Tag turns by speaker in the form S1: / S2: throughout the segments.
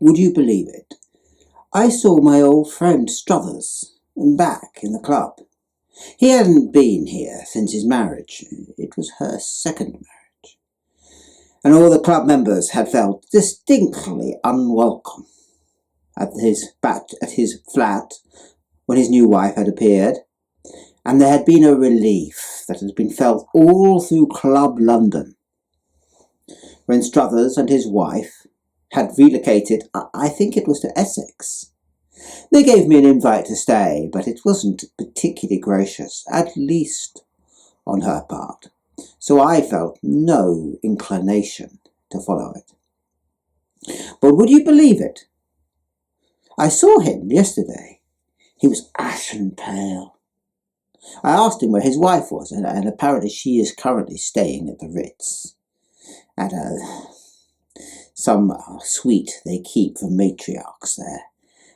S1: Would you believe it? I saw my old friend Struthers back in the club. He hadn't been here since his marriage. It was her second marriage. And all the club members had felt distinctly unwelcome at his flat when his new wife had appeared. And there had been a relief that had been felt all through Club London when Struthers and his wife had relocated, I think it was to Essex. They gave me an invite to stay, but it wasn't particularly gracious, at least on her part, so I felt no inclination to follow it. But would you believe it? I saw him yesterday. He was ashen pale. I asked him where his wife was, and apparently she is currently staying at the Ritz, at some suite they keep for matriarchs there,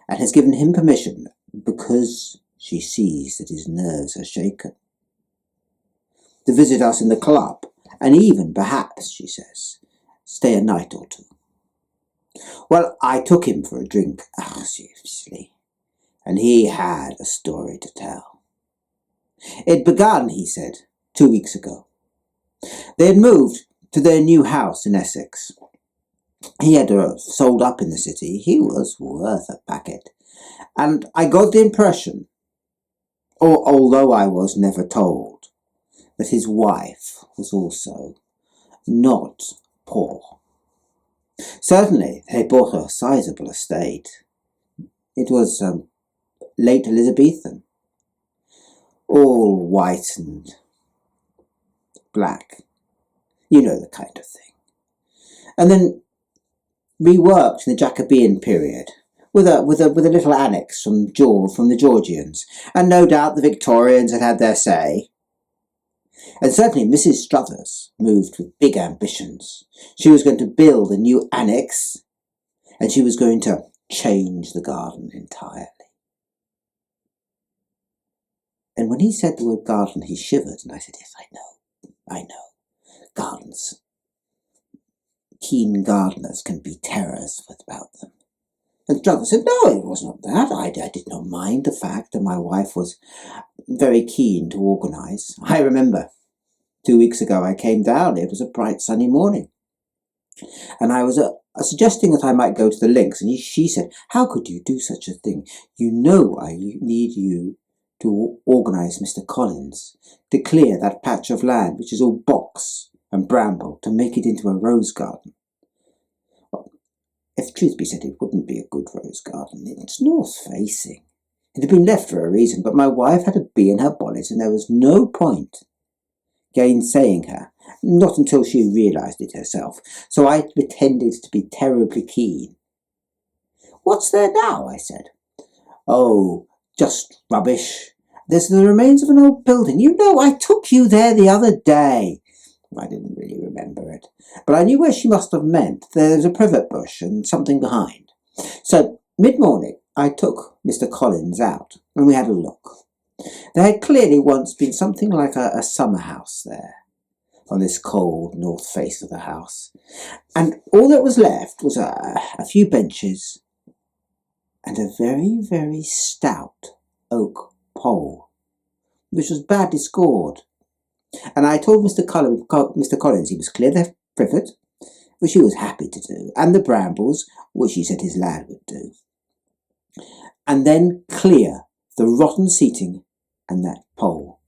S1: and has given him permission because she sees that his nerves are shaken, to visit us in the club, and even, perhaps, she says, stay a night or two. Well, I took him for a drink, seriously, and he had a story to tell. It began, he said, 2 weeks ago. They had moved to their new house in Essex. He had sold up in the city. He was worth a packet. And I got the impression, although I was never told, that his wife was also not poor. Certainly, they bought a sizable estate. It was late Elizabethan, all white and black. You know the kind of thing. And then reworked in the Jacobean period with a little annex from the Georgians, and no doubt the Victorians had their say. And certainly Mrs. Struthers moved with big ambitions. She was going to build a new annex, and she was going to change the garden entirely. And when he said the word garden, he shivered, and I said, yes, I know. Gardens. Keen gardeners can be terrors about them. And Struthers said, no, it was not that. I did not mind the fact that my wife was very keen to organise. I remember 2 weeks ago I came down. It was a bright sunny morning. And I was suggesting that I might go to the links. And she said, how could you do such a thing? You know I need you to organise Mr. Collins to clear that patch of land which is all box and bramble to make it into a rose garden. Well, if truth be said, it wouldn't be a good rose garden. It's north-facing. It had been left for a reason, but my wife had a bee in her bonnet, and there was no point gainsaying her, not until she realised it herself. So I pretended to be terribly keen. What's there now? I said. Oh, just rubbish. There's the remains of an old building. You know, I took you there the other day. I didn't really remember it, but I knew where she must have meant. There's a privet bush and something behind. So, mid-morning, I took Mr. Collins out, and we had a look. There had clearly once been something like a summer house there, on this cold north face of the house, and all that was left was a few benches and a very, very stout oak pole, which was badly scored. And I told Mr. Collins he must clear the privet, which he was happy to do, and the brambles, which he said his lad would do, and then clear the rotten seating and that pole.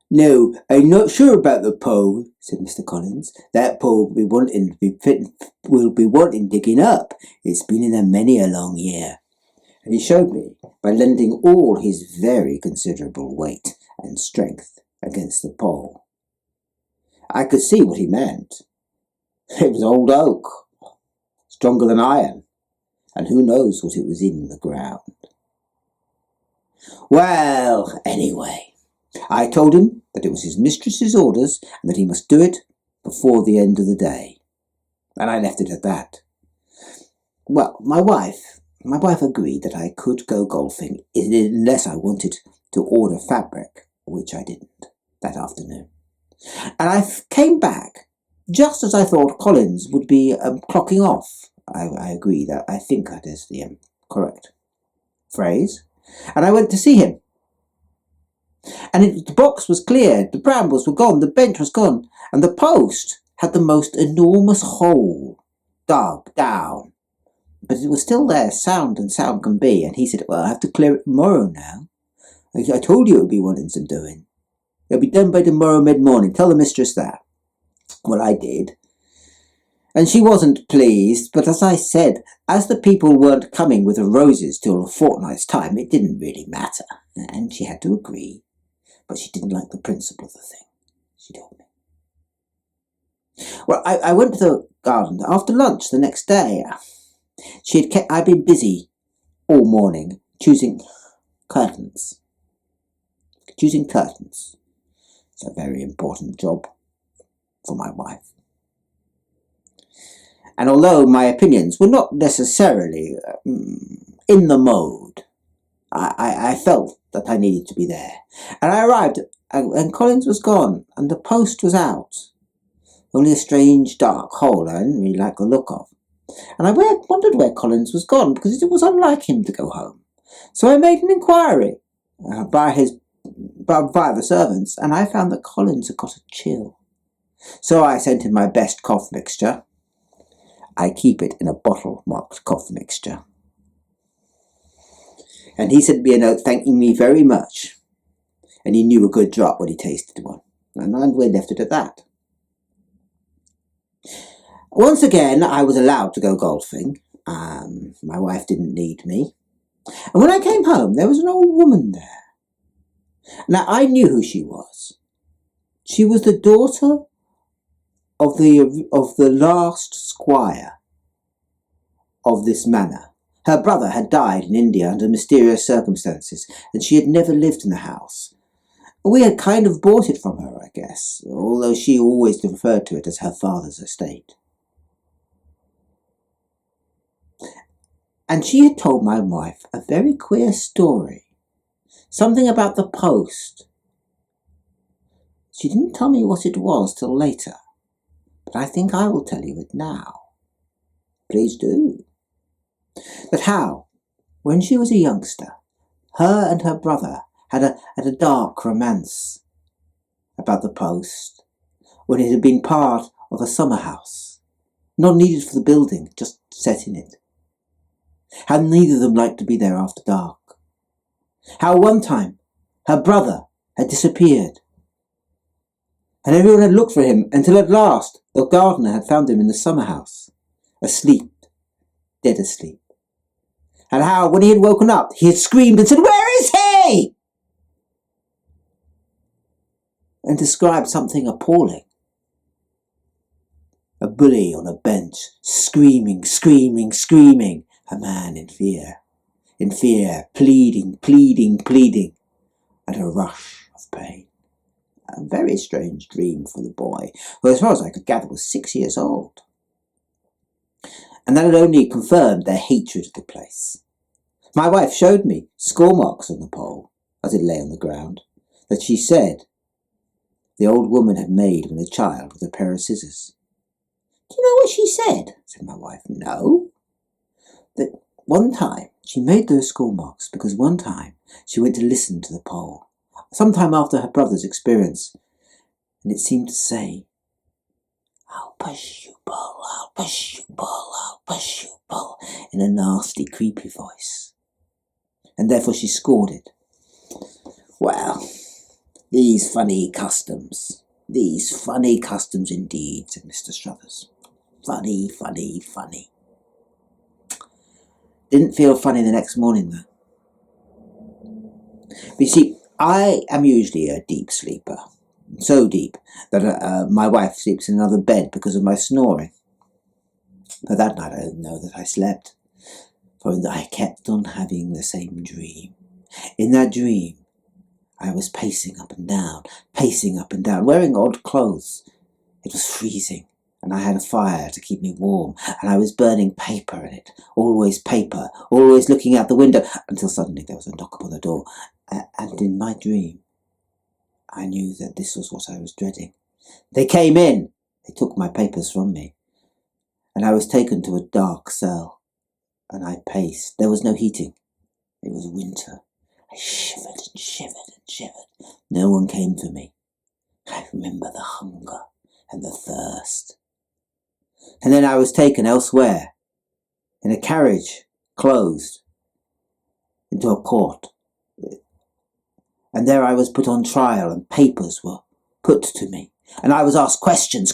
S1: No, I'm not sure about the pole, said Mr. Collins. That pole will be wanting digging up. It's been in there many a long year. And he showed me by lending all his very considerable weight and strength against the pole. I could see what he meant. It was old oak, stronger than iron, and who knows what it was in the ground. Well, anyway, I told him that it was his mistress's orders and that he must do it before the end of the day. And I left it at that. Well, my wife agreed that I could go golfing unless I wanted to order fabric, which I didn't that afternoon. And I came back just as I thought Collins would be clocking off I agree that I think that is the correct phrase. And I went to see him. And the box was cleared, the brambles were gone, the bench was gone, and the post had the most enormous hole dug down. But it was still there, sound can be. And he said, well, I have to clear it tomorrow now. I told you it would be wanting some doing. It'll be done by tomorrow mid-morning. Tell the mistress that. Well, I did. And she wasn't pleased, but as I said, as the people weren't coming with the roses till a fortnight's time, it didn't really matter. And she had to agree. But she didn't like the principle of the thing, she told me. Well, I went to the garden after lunch the next day. I'd been busy all morning choosing curtains. Choosing curtains. It's a very important job for my wife. And although my opinions were not necessarily in the mode, I felt that I needed to be there. And I arrived, and Collins was gone, and the post was out. Only a strange dark hole I didn't really like the look of. And I wondered where Collins was gone, because it was unlike him to go home. So I made an inquiry via the servants, and I found that Collins had got a chill. So I sent him my best cough mixture. I keep it in a bottle marked cough mixture. And he sent me a note thanking me very much. And he knew a good drop when he tasted one. And we left it at that. Once again, I was allowed to go golfing. My wife didn't need me. And when I came home, there was an old woman there. Now, I knew who she was. She was the daughter of the last squire of this manor. Her brother had died in India under mysterious circumstances, and she had never lived in the house. We had kind of bought it from her, I guess, although she always referred to it as her father's estate. And she had told my wife a very queer story, something about the post. She didn't tell me what it was till later, but I think I will tell you it now. Please do. But how, when she was a youngster, her and her brother had a dark romance about the post, when it had been part of a summer house, not needed for the building, just set in it. How neither of them liked to be there after dark. How one time her brother had disappeared, and everyone had looked for him until at last the gardener had found him in the summer house, asleep, dead asleep. And how, when he had woken up, he had screamed and said, "Where is he?" And described something appalling. A bully on a bench, screaming, screaming, screaming. A man in fear, pleading, pleading, pleading, and a rush of pain. A very strange dream for the boy, who, as far as I could gather, was 6 years old. And that had only confirmed their hatred of the place. My wife showed me score marks on the pole, as it lay on the ground, that she said the old woman had made when a child with a pair of scissors. "Do you know what she said?" said my wife. "No." That one time she made those score marks because one time she went to listen to the pole, sometime after her brother's experience, and it seemed to say, "I'll push you, Bull, I'll push you, Bull, I'll push you, Bull," in a nasty, creepy voice. And therefore she scored it. Well, these funny customs indeed, said Mr. Struthers. Funny, funny, funny. Didn't feel funny the next morning, though. But you see, I am usually a deep sleeper. So deep that my wife sleeps in another bed because of my snoring. But that night I didn't know that I slept, for I kept on having the same dream. In that dream, I was pacing up and down, wearing odd clothes. It was freezing, and I had a fire to keep me warm, and I was burning paper in it, always paper, always looking out the window, until suddenly there was a knock upon the door, and in my dream, I knew that this was what I was dreading. They came in. They took my papers from me. and I was taken to a dark cell, and I paced. There was no heating. It was winter. I shivered and shivered and shivered. No one came for me. I remember the hunger and the thirst. And then I was taken elsewhere, in a carriage, closed, into a court. And there I was put on trial, and papers were put to me. And I was asked questions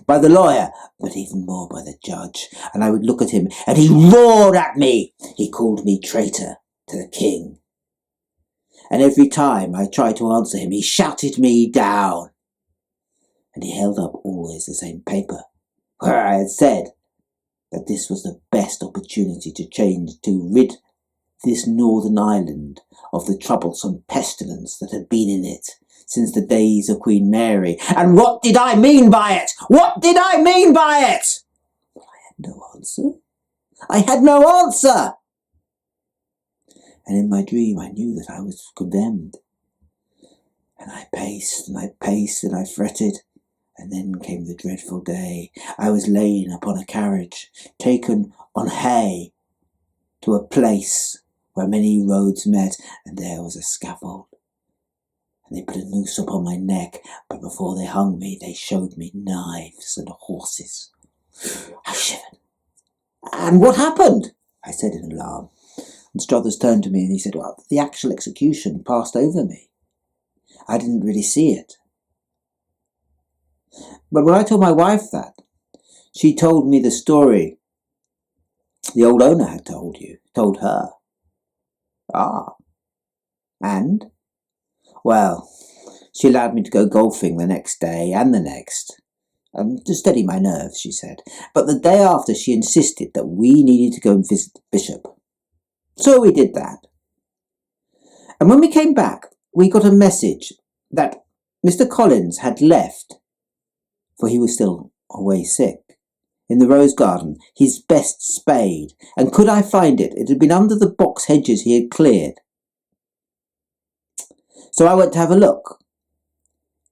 S1: by the lawyer, but even more by the judge. And I would look at him, and he roared at me. He called me traitor to the king. And every time I tried to answer him, he shouted me down. And he held up always the same paper, where I had said that this was the best opportunity to rid this northern island of the troublesome pestilence that had been in it since the days of Queen Mary. And what did I mean by it? What did I mean by it? Well, I had no answer. I had no answer. And in my dream I knew that I was condemned. And I paced and I paced and I fretted. And then came the dreadful day. I was laid upon a carriage, taken on hay to a place where many roads met, and there was a scaffold. And they put a noose upon my neck, but before they hung me, they showed me knives and horses. I shivered. And what happened? I said in alarm. And Struthers turned to me and he said, well, the actual execution passed over me. I didn't really see it. But when I told my wife that, she told me the story the old owner had told her. Ah. And? Well, she allowed me to go golfing the next day and the next. To steady my nerves, she said. But the day after, she insisted that we needed to go and visit the bishop. So we did that. And when we came back, we got a message that Mr. Collins had left, for he was still away sick, in the rose garden, his best spade, and could I find it? It had been under the box hedges he had cleared. So I went to have a look,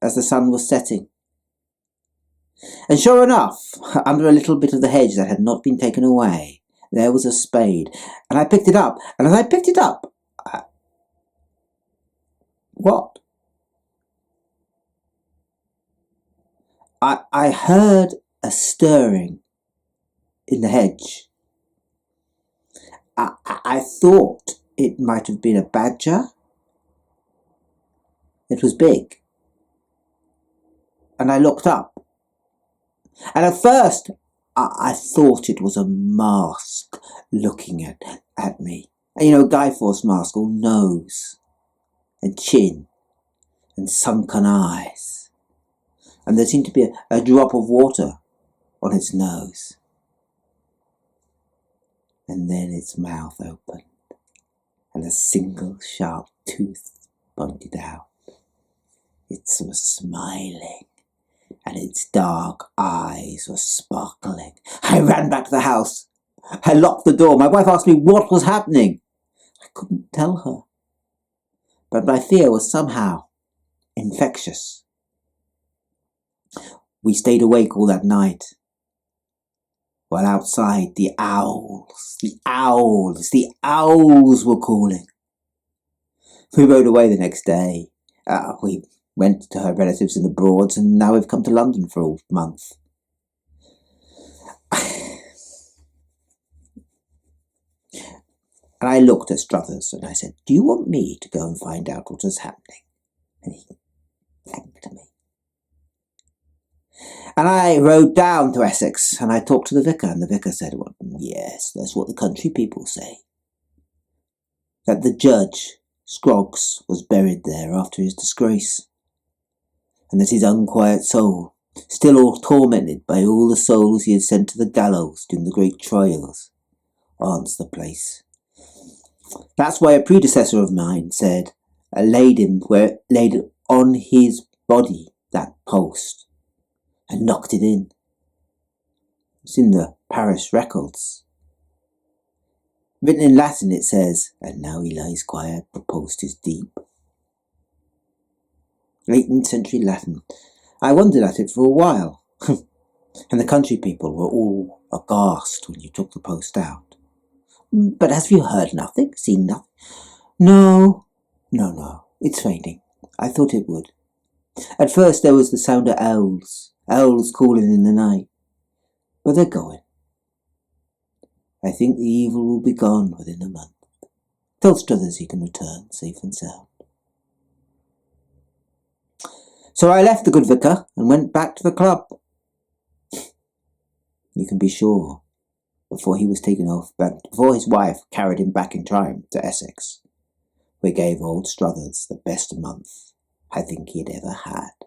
S1: as the sun was setting. And sure enough, under a little bit of the hedge that had not been taken away, there was a spade, and I picked it up, and as I picked it up, what? I heard a stirring in the hedge. I thought it might have been a badger. It was big. And I looked up. And at first, I thought it was a mask looking at me. And, a Guy Fawkes mask, all nose and chin and sunken eyes. And there seemed to be a drop of water on its nose. And then its mouth opened, and a single sharp tooth pointed out. It was smiling, and its dark eyes were sparkling. I ran back to the house. I locked the door. My wife asked me what was happening. I couldn't tell her. But my fear was somehow infectious. We stayed awake all that night, while outside the owls were calling. We rode away the next day. We went to her relatives in the Broads, and now we've come to London for a month. And I looked at Struthers and I said, do you want me to go and find out what is happening? And he thanked me. And I rode down to Essex and I talked to the vicar, and the vicar said, well, yes, that's what the country people say. That the judge, Scroggs, was buried there after his disgrace, and that his unquiet soul, still all tormented by all the souls he had sent to the gallows during the great trials, haunts the place. That's why a predecessor of mine said, laid on his body that post, and knocked it in. It's in the parish records. Written in Latin it says, and now he lies quiet, the post is deep. 18th century Latin. I wondered at it for a while. and the country people were all aghast when you took the post out. But have you heard nothing? Seen nothing? No, it's fading. I thought it would. At first there was the sound of owls calling in the night. But they're going. I think the evil will be gone within a month. Tell Struthers he can return safe and sound. So I left the good vicar and went back to the club. You can be sure, before he was taken off, before his wife carried him back in triumph to Essex, we gave old Struthers the best month I think he'd ever had.